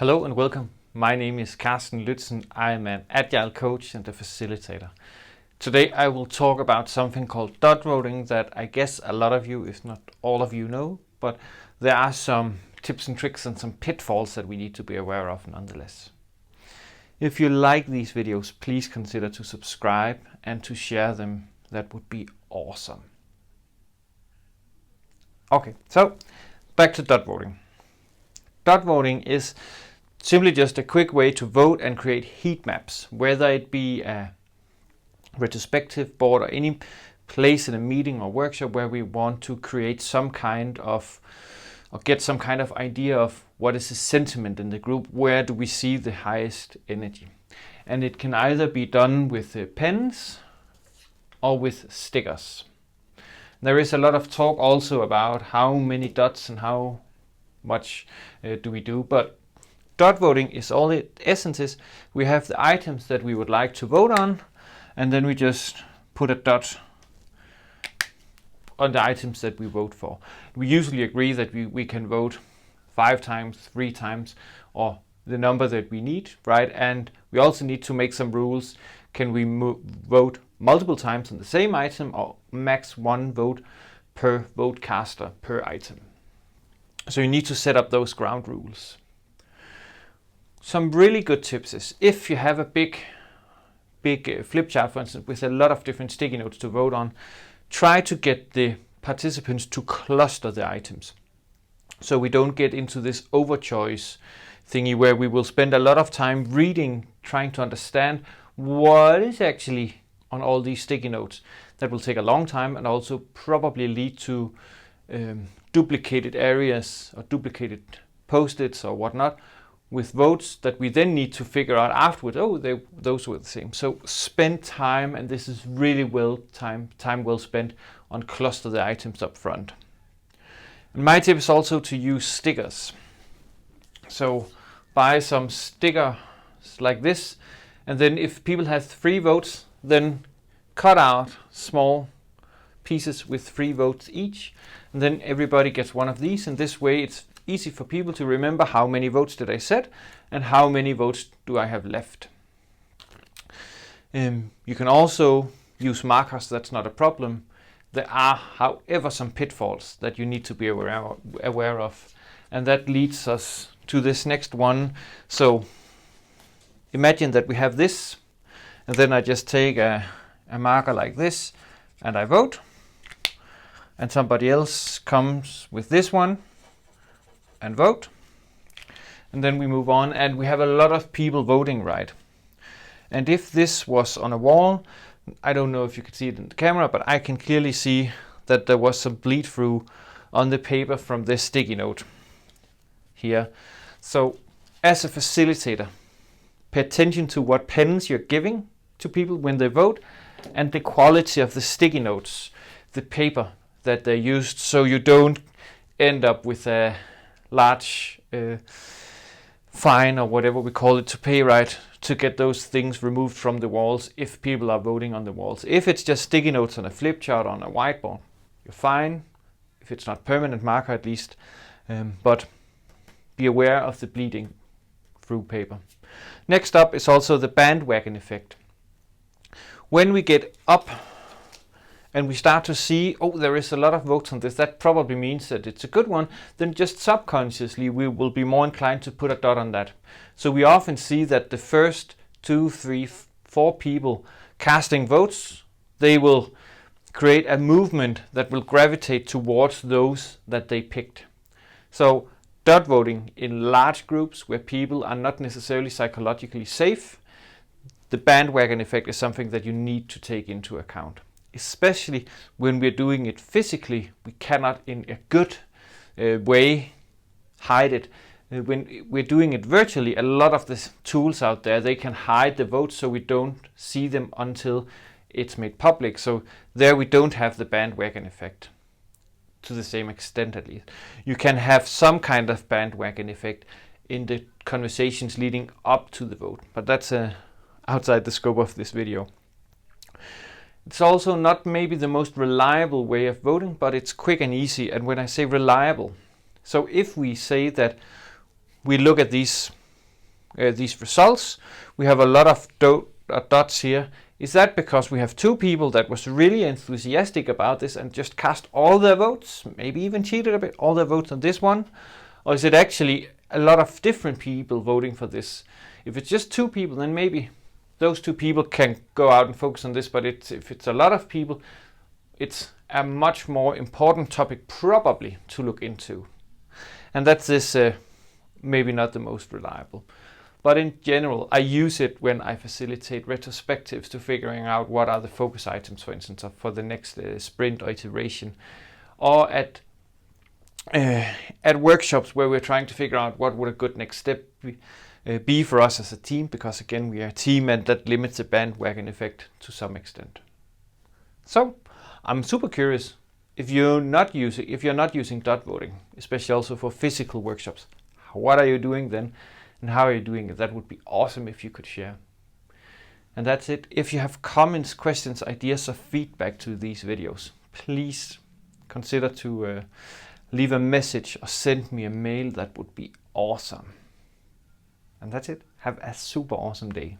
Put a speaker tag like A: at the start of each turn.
A: Hello and welcome. My name is Carsten Lützen. I'm an Agile coach and a facilitator. Today I will talk about something called dot voting that I guess a lot of you, if not all of you, know, but there are some tips and tricks and some pitfalls that we need to be aware of nonetheless. If you like these videos, please consider to subscribe and to share them. That would be awesome. Okay, so back to dot voting. Dot voting is simply just a quick way to vote and create heat maps, whether it be a retrospective board or any place in a meeting or workshop where we want to create some kind of, or get some kind of idea of what is the sentiment in the group, where do we see the highest energy. And it can either be done with pens or with stickers. There is a lot of talk also about how many dots and how much do we do, but dot voting is all it essence is. We have the items that we would like to vote on, and then we just put a dot on the items that we vote for. We usually agree that we can vote 5 times, 3 times, or the number that we need, right? And we also need to make some rules. Can we vote multiple times on the same item, or max 1 vote per vote caster per item? So you need to set up those ground rules. Some really good tips is, if you have a big flip chart, for instance, with a lot of different sticky notes to vote on, try to get the participants to cluster the items. So we don't get into this overchoice thingy where we will spend a lot of time reading, trying to understand what is actually on all these sticky notes. That will take a long time and also probably lead to duplicated areas or duplicated post-its or whatnot, with votes that we then need to figure out afterwards, those were the same. So spend time, and this is really time well spent, on cluster the items up front. And my tip is also to use stickers. So buy some stickers like this, and then if people have 3 votes, then cut out small pieces with 3 votes each, and then everybody gets one of these, and this way it's easy for people to remember how many votes did I set and how many votes do I have left. You can also use markers, that's not a problem. There are, however, some pitfalls that you need to be aware of, and that leads us to this next one. So imagine that we have this, and then I just take a marker like this and I vote, and somebody else comes with this one and vote, and then we move on, and we have a lot of people voting, right? And if this was on a wall, I don't know if you could see it in the camera, but I can clearly see that there was some bleed through on the paper from this sticky note here. So as a facilitator, pay attention to what pens you're giving to people when they vote, and the quality of the sticky notes, the paper that they used, so you don't end up with a large fine or whatever we call it to pay, right, to get those things removed from the walls if people are voting on the walls. If it's just sticky notes on a flip chart on a whiteboard, you're fine, if it's not permanent marker at least, but be aware of the bleeding through paper. Next up is also the bandwagon effect. When we get up and we start to see, there is a lot of votes on this, that probably means that it's a good one, then just subconsciously we will be more inclined to put a dot on that. So we often see that the first 2, 3, 4 people casting votes, they will create a movement that will gravitate towards those that they picked. So dot voting in large groups where people are not necessarily psychologically safe, the bandwagon effect is something that you need to take into account. Especially when we're doing it physically, we cannot in a good way hide it. When we're doing it virtually, a lot of the tools out there, they can hide the votes so we don't see them until it's made public. So there we don't have the bandwagon effect to the same extent at least. You can have some kind of bandwagon effect in the conversations leading up to the vote, but that's outside the scope of this video. It's also not maybe the most reliable way of voting, but it's quick and easy. And when I say reliable, so if we say that we look at these these results. We have a lot of dots here. Is that because we have 2 people that was really enthusiastic about this and just cast all their votes, maybe even cheated a bit, all their votes on this one? Or is it actually a lot of different people voting for this? If it's just 2 people, then maybe those 2 people can go out and focus on this, but if it's a lot of people, it's a much more important topic probably to look into. And that's this maybe not the most reliable. But in general, I use it when I facilitate retrospectives to figuring out what are the focus items, for instance, for the next sprint or iteration, or at workshops where we're trying to figure out what would a good next step be for us as a team, because again, we are a team and that limits the bandwagon effect to some extent. So I'm super curious if you're not using dot voting, especially also for physical workshops, what are you doing then? And how are you doing it? That would be awesome if you could share. And that's it. If you have comments, questions, ideas, or feedback to these videos, please consider to leave a message or send me a mail. That would be awesome. And that's it. Have a super awesome day.